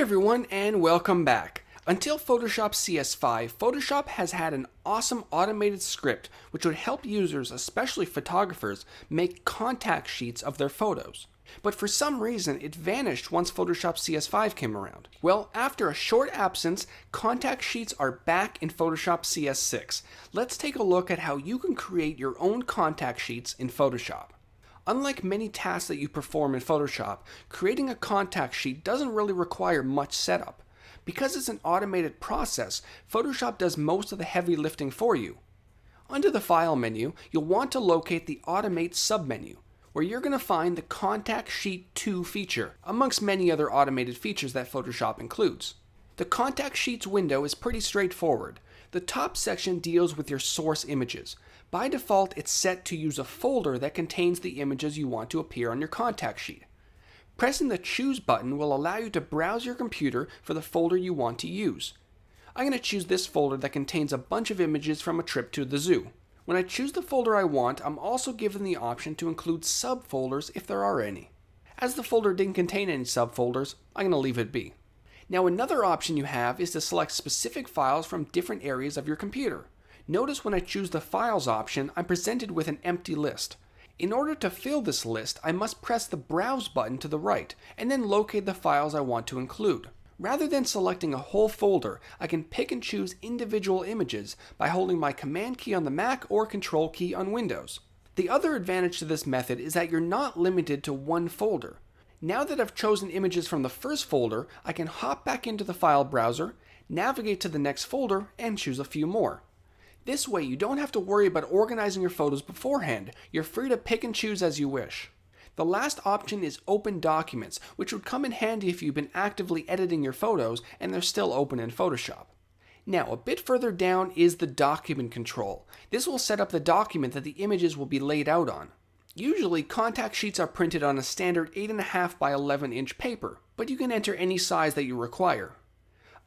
everyone, and welcome back. Until Photoshop CS5, Photoshop has had an awesome automated script which would help users, especially photographers, make contact sheets of their photos. But for some reason, it vanished once Photoshop CS5 came around. Well, after a short absence, contact sheets are back in Photoshop CS6. Let's take a look at how you can create your own contact sheets in Photoshop. Unlike many tasks that you perform in Photoshop, creating a contact sheet doesn't really require much setup. Because it's an automated process, Photoshop does most of the heavy lifting for you. Under the File menu, you'll want to locate the Automate submenu, where you're going to find the Contact Sheet 2 feature, amongst many other automated features that Photoshop includes. The Contact Sheets window is pretty straightforward. The top section deals with your source images. By default, it's set to use a folder that contains the images you want to appear on your contact sheet. Pressing the Choose button will allow you to browse your computer for the folder you want to use. I'm going to choose this folder that contains a bunch of images from a trip to the zoo. When I choose the folder I want, I'm also given the option to include subfolders if there are any. As the folder didn't contain any subfolders, I'm going to leave it be. Now another option you have is to select specific files from different areas of your computer. Notice when I choose the Files option, I'm presented with an empty list. In order to fill this list, I must press the Browse button to the right, and then locate the files I want to include. Rather than selecting a whole folder, I can pick and choose individual images by holding my Command key on the Mac or Control key on Windows. The other advantage to this method is that you're not limited to one folder. Now that I've chosen images from the first folder, I can hop back into the file browser, navigate to the next folder, and choose a few more. This way, you don't have to worry about organizing your photos beforehand. You're free to pick and choose as you wish. The last option is Open Documents, which would come in handy if you've been actively editing your photos and they're still open in Photoshop. Now, a bit further down is the Document control. This will set up the document that the images will be laid out on. Usually, contact sheets are printed on a standard 8.5 by 11 inch paper, but you can enter any size that you require.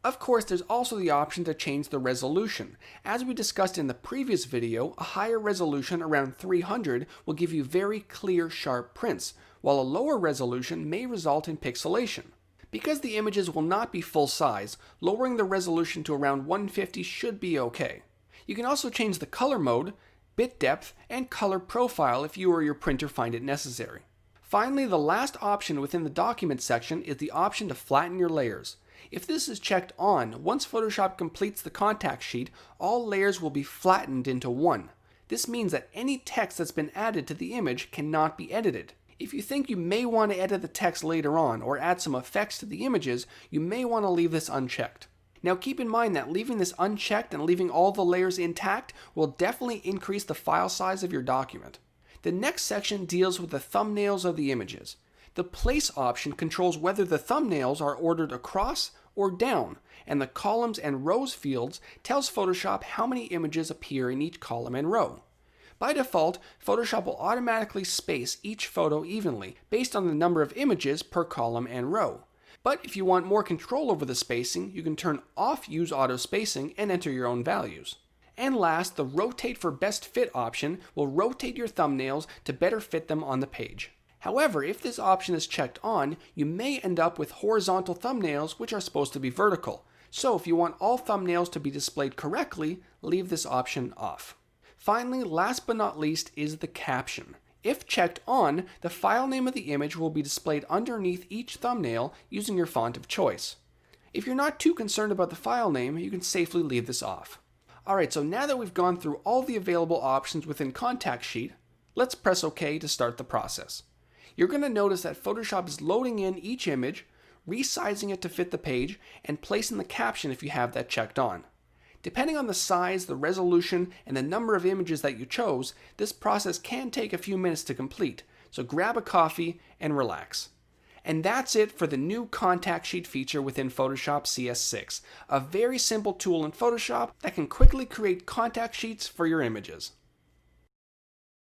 Of course, there's also the option to change the resolution. As we discussed in the previous video, a higher resolution around 300 will give you very clear, sharp prints, while a lower resolution may result in pixelation. Because the images will not be full size, lowering the resolution to around 150 should be okay. You can also change the color mode, bit depth, and color profile if you or your printer find it necessary. Finally, the last option within the Document section is the option to flatten your layers. If this is checked on, once Photoshop completes the contact sheet, all layers will be flattened into one. This means that any text that's been added to the image cannot be edited. If you think you may want to edit the text later on or add some effects to the images, you may want to leave this unchecked. Now keep in mind that leaving this unchecked and leaving all the layers intact will definitely increase the file size of your document. The next section deals with the thumbnails of the images. The Place option controls whether the thumbnails are ordered across or down, and the Columns and Rows fields tells Photoshop how many images appear in each column and row. By default, Photoshop will automatically space each photo evenly based on the number of images per column and row. But if you want more control over the spacing, you can turn off Use Auto Spacing and enter your own values. And last, the Rotate for Best Fit option will rotate your thumbnails to better fit them on the page. However, if this option is checked on, you may end up with horizontal thumbnails which are supposed to be vertical. So if you want all thumbnails to be displayed correctly, leave this option off. Finally, last but not least is the caption. If checked on, the file name of the image will be displayed underneath each thumbnail using your font of choice. If you're not too concerned about the file name, you can safely leave this off. Alright, so now that we've gone through all the available options within Contact Sheet, let's press OK to start the process. You're going to notice that Photoshop is loading in each image, resizing it to fit the page, and placing the caption if you have that checked on. Depending on the size, the resolution, and the number of images that you chose, this process can take a few minutes to complete, so grab a coffee and relax. And that's it for the new Contact Sheet feature within Photoshop CS6, a very simple tool in Photoshop that can quickly create contact sheets for your images.